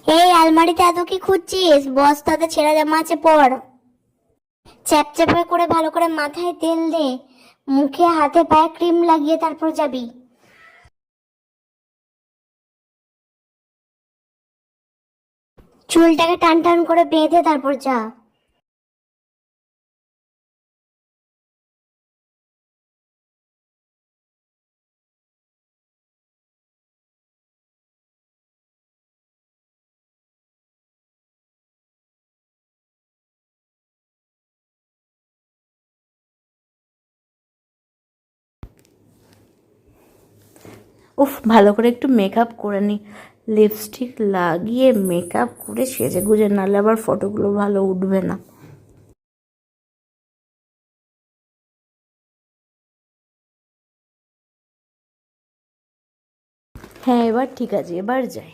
এই আলমারিতে এত কি খুঁজছিস? বস্তাতে ছেঁড়া জামা আছে, পর। চ্যাপচ্যাপে করে ভালো করে মাথায় তেল দে, মুখে হাতে পায়ে ক্রিম লাগিয়ে তারপর যাবি। চুলটাকে টান টান করে বেঁধে তারপর যা। উফ, ভালো করে একটু মেকআপ করে নি, লিপস্টিক লাগিয়ে মেকআপ করে সেজে গুজে, নাহলে আবার ফটোগুলো ভালো উঠবে না। হ্যাঁ, এবার ঠিক আছে, এবার যাই।